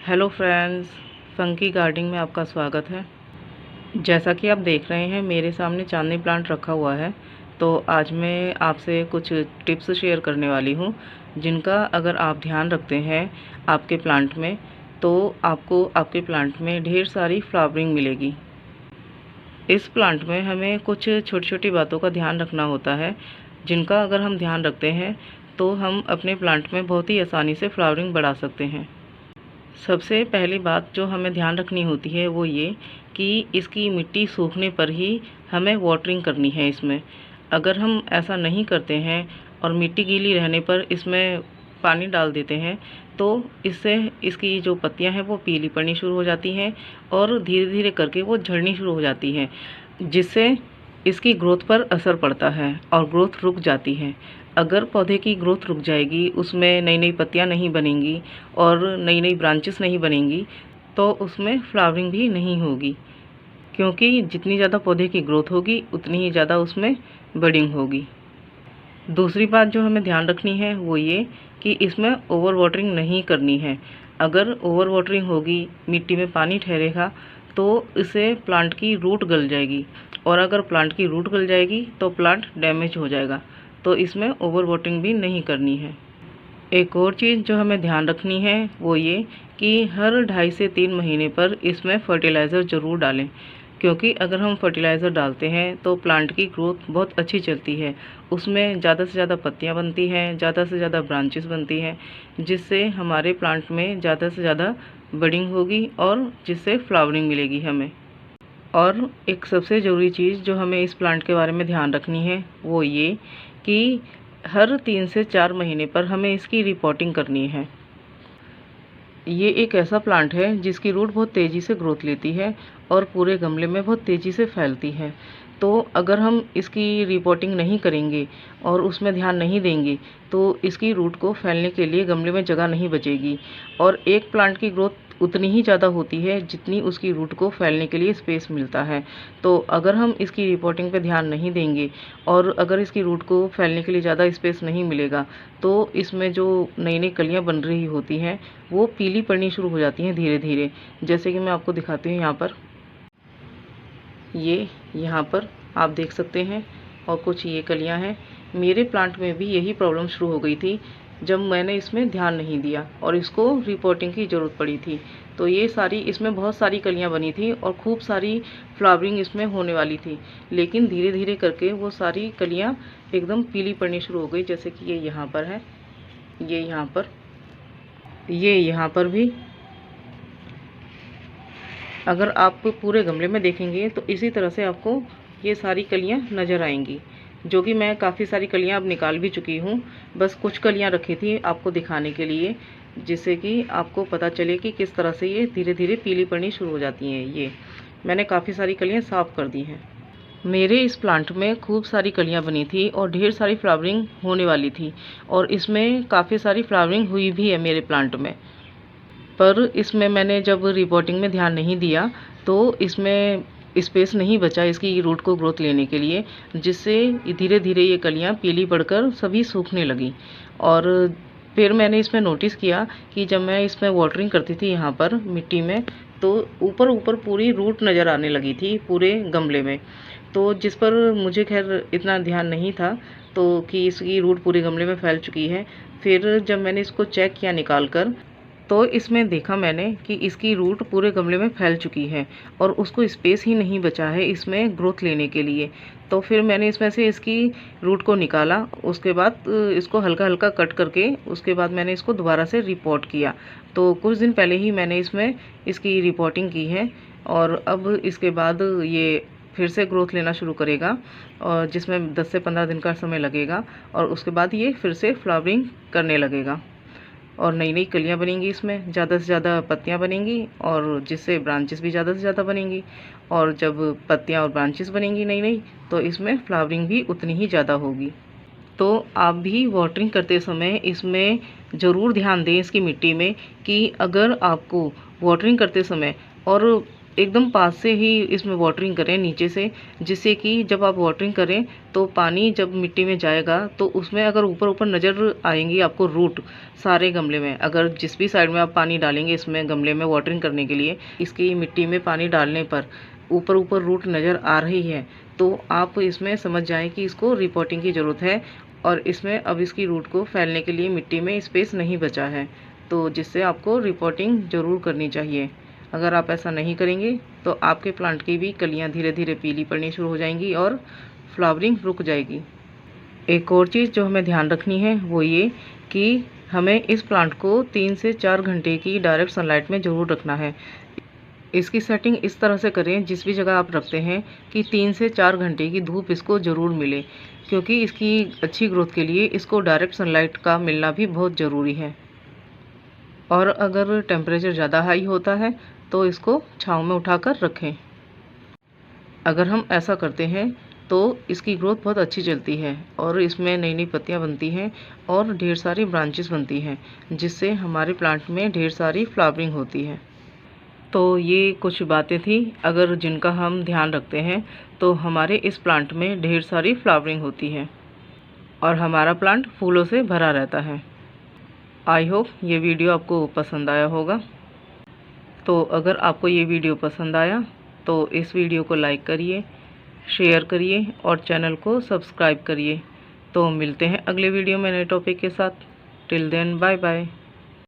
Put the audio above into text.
Hello friends, funky gardening में आपका स्वागत है। जैसा कि आप देख रहे हैं मेरे सामने चांदनी प्लांट रखा हुआ है। तो आज मैं आपसे कुछ टिप्स शेयर करने वाली हूँ जिनका अगर आप ध्यान रखते हैं आपके प्लांट में तो आपको आपके प्लांट में ढेर सारी फ्लावरिंग मिलेगी। इस प्लांट में हमें कुछ छोटी छोटी बातों का ध्यान रखना होता है जिनका अगर हम ध्यान रखते हैं तो हम अपने प्लांट में बहुत ही आसानी से फ्लावरिंग बढ़ा सकते हैं। सबसे पहली बात जो हमें ध्यान रखनी होती है वो ये कि इसकी मिट्टी सूखने पर ही हमें वाटरिंग करनी है। इसमें अगर हम ऐसा नहीं करते हैं और मिट्टी गीली रहने पर इसमें पानी डाल देते हैं तो इससे इसकी जो पत्तियां हैं वो पीली पड़नी शुरू हो जाती हैं और धीरे धीरे करके वो झड़नी शुरू हो जाती हैं, जिससे इसकी ग्रोथ पर असर पड़ता है और ग्रोथ रुक जाती है। अगर पौधे की ग्रोथ रुक जाएगी, उसमें नई नई पत्तियां नहीं बनेंगी और नई नई ब्रांचेस नहीं बनेंगी तो उसमें फ्लावरिंग भी नहीं होगी, क्योंकि जितनी ज़्यादा पौधे की ग्रोथ होगी उतनी ही ज़्यादा उसमें बडिंग होगी। दूसरी बात जो हमें ध्यान रखनी है वो ये कि इसमें ओवर वाटरिंग नहीं करनी है। अगर ओवर वाटरिंग होगी, मिट्टी में पानी ठहरेगा तो इससे प्लांट की रूट गल जाएगी और अगर प्लांट की रूट गल जाएगी तो प्लांट डैमेज हो जाएगा। तो इसमें ओवर वाटरिंग भी नहीं करनी है। एक और चीज़ जो हमें ध्यान रखनी है वो ये कि हर 2.5 से 3 महीने पर इसमें फर्टिलाइज़र ज़रूर डालें, क्योंकि अगर हम फर्टिलाइज़र डालते हैं तो प्लांट की ग्रोथ बहुत अच्छी चलती है। उसमें ज़्यादा से ज़्यादा पत्तियां बनती हैं, ज़्यादा से ज़्यादा ब्रांचेस बनती हैं, जिससे हमारे प्लांट में ज़्यादा से ज़्यादा बडिंग होगी और जिससे फ्लावरिंग मिलेगी हमें। और एक सबसे ज़रूरी चीज़ जो हमें इस प्लांट के बारे में ध्यान रखनी है वो ये कि हर 3 से 4 महीने पर हमें इसकी रिपोर्टिंग करनी है। ये एक ऐसा प्लांट है जिसकी रूट बहुत तेज़ी से ग्रोथ लेती है और पूरे गमले में बहुत तेज़ी से फैलती है। तो अगर हम इसकी रिपोर्टिंग नहीं करेंगे और उसमें ध्यान नहीं देंगे तो इसकी रूट को फैलने के लिए गमले में जगह नहीं बचेगी और एक प्लांट की ग्रोथ उतनी ही ज़्यादा होती है जितनी उसकी रूट को फैलने के लिए स्पेस मिलता है। तो अगर हम इसकी रिपोर्टिंग पे ध्यान नहीं देंगे और अगर इसकी रूट को फैलने के लिए ज़्यादा स्पेस नहीं मिलेगा तो इसमें जो नई नई कलियाँ बन रही होती हैं वो पीली पड़नी शुरू हो जाती हैं धीरे धीरे। जैसे कि मैं आपको दिखाती हूँ यहाँ पर, ये यहाँ पर आप देख सकते हैं और कुछ ये कलियाँ हैं। मेरे प्लांट में भी यही प्रॉब्लम शुरू हो गई थी जब मैंने इसमें ध्यान नहीं दिया और इसको रिपोर्टिंग की ज़रूरत पड़ी थी। तो ये सारी इसमें बहुत सारी कलियाँ बनी थी और खूब सारी फ्लावरिंग इसमें होने वाली थी, लेकिन धीरे धीरे करके वो सारी कलियाँ एकदम पीली पड़नी शुरू हो गई। जैसे कि ये यहाँ पर है, ये यहाँ पर, ये यहाँ पर भी। अगर आप पूरे गमले में देखेंगे तो इसी तरह से आपको ये सारी कलियां नज़र आएंगी, जो कि मैं काफ़ी सारी कलियां अब निकाल भी चुकी हूँ। बस कुछ कलियां रखी थी आपको दिखाने के लिए, जिससे कि आपको पता चले कि किस तरह से ये धीरे धीरे पीली पड़नी शुरू हो जाती हैं। ये मैंने काफ़ी सारी कलियां साफ़ कर दी हैं। मेरे इस प्लांट में खूब सारी कलियां बनी थी और ढेर सारी फ्लावरिंग होने वाली थी और इसमें काफ़ी सारी फ्लावरिंग हुई भी है मेरे प्लांट में। पर इसमें मैंने जब रिपोर्टिंग में ध्यान नहीं दिया तो इसमें स्पेस नहीं बचा इसकी रूट को ग्रोथ लेने के लिए, जिससे धीरे धीरे ये कलियां पीली पड़कर सभी सूखने लगी। और फिर मैंने इसमें नोटिस किया कि जब मैं इसमें वाटरिंग करती थी यहाँ पर मिट्टी में तो ऊपर ऊपर पूरी रूट नज़र आने लगी थी पूरे गमले में, तो जिस पर मुझे खैर इतना ध्यान नहीं था तो कि इसकी रूट पूरे गमले में फैल चुकी है। फिर जब मैंने इसको चेक किया निकाल कर तो इसमें देखा मैंने कि इसकी रूट पूरे गमले में फैल चुकी है और उसको स्पेस ही नहीं बचा है इसमें ग्रोथ लेने के लिए। तो फिर मैंने इसमें से इसकी रूट को निकाला, उसके बाद इसको हल्का हल्का कट करके उसके बाद मैंने इसको दोबारा से रिपोर्ट किया। तो कुछ दिन पहले ही मैंने इसमें इसकी रिपोर्टिंग की है और अब इसके बाद ये फिर से ग्रोथ लेना शुरू करेगा और जिसमें 10 से 15 दिन का समय लगेगा और उसके बाद ये फिर से फ्लावरिंग करने लगेगा और नई नई कलियां बनेंगी, इसमें ज़्यादा से ज़्यादा पत्तियां बनेंगी और जिससे ब्रांचेस भी ज़्यादा से ज़्यादा बनेंगी। और जब पत्तियां और ब्रांचेस बनेंगी नई नई तो इसमें फ्लावरिंग भी उतनी ही ज़्यादा होगी। तो आप भी वाटरिंग करते समय इसमें ज़रूर ध्यान दें इसकी मिट्टी में कि अगर आपको वाटरिंग करते समय और एकदम पास से ही इसमें वाटरिंग करें नीचे से, जिससे कि जब आप वाटरिंग करें तो पानी जब मिट्टी में जाएगा तो उसमें अगर ऊपर ऊपर नज़र आएंगी आपको रूट सारे गमले में। अगर जिस भी साइड में आप पानी डालेंगे इसमें गमले में वाटरिंग करने के लिए, इसकी मिट्टी में पानी डालने पर ऊपर ऊपर रूट नज़र आ रही है तो आप इसमें समझ जाएं कि इसको रिपोर्टिंग की ज़रूरत है और इसमें अब इसकी रूट को फैलने के लिए मिट्टी में स्पेस नहीं बचा है, तो जिससे आपको रिपोर्टिंग ज़रूर करनी चाहिए। अगर आप ऐसा नहीं करेंगे तो आपके प्लांट की भी कलियां धीरे धीरे पीली पड़नी शुरू हो जाएंगी और फ्लावरिंग रुक जाएगी। एक और चीज़ जो हमें ध्यान रखनी है वो ये कि हमें इस प्लांट को 3 से 4 घंटे की डायरेक्ट सनलाइट में ज़रूर रखना है। इसकी सेटिंग इस तरह से करें जिस भी जगह आप रखते हैं कि 3 से 4 घंटे की धूप इसको ज़रूर मिले, क्योंकि इसकी अच्छी ग्रोथ के लिए इसको डायरेक्ट सनलाइट का मिलना भी बहुत ज़रूरी है। और अगर टेम्परेचर ज़्यादा हाई होता है तो इसको छांव में उठाकर रखें। अगर हम ऐसा करते हैं तो इसकी ग्रोथ बहुत अच्छी चलती है और इसमें नई नई पत्तियां बनती हैं और ढेर सारी ब्रांचेस बनती हैं, जिससे हमारे प्लांट में ढेर सारी फ्लावरिंग होती है। तो ये कुछ बातें थी, अगर जिनका हम ध्यान रखते हैं तो हमारे इस प्लांट में ढेर सारी फ्लावरिंग होती है और हमारा प्लांट फूलों से भरा रहता है। आई होप ये वीडियो आपको पसंद आया होगा। तो अगर आपको ये वीडियो पसंद आया तो इस वीडियो को लाइक करिए, शेयर करिए और चैनल को सब्सक्राइब करिए। तो मिलते हैं अगले वीडियो में नए टॉपिक के साथ। Till then bye bye.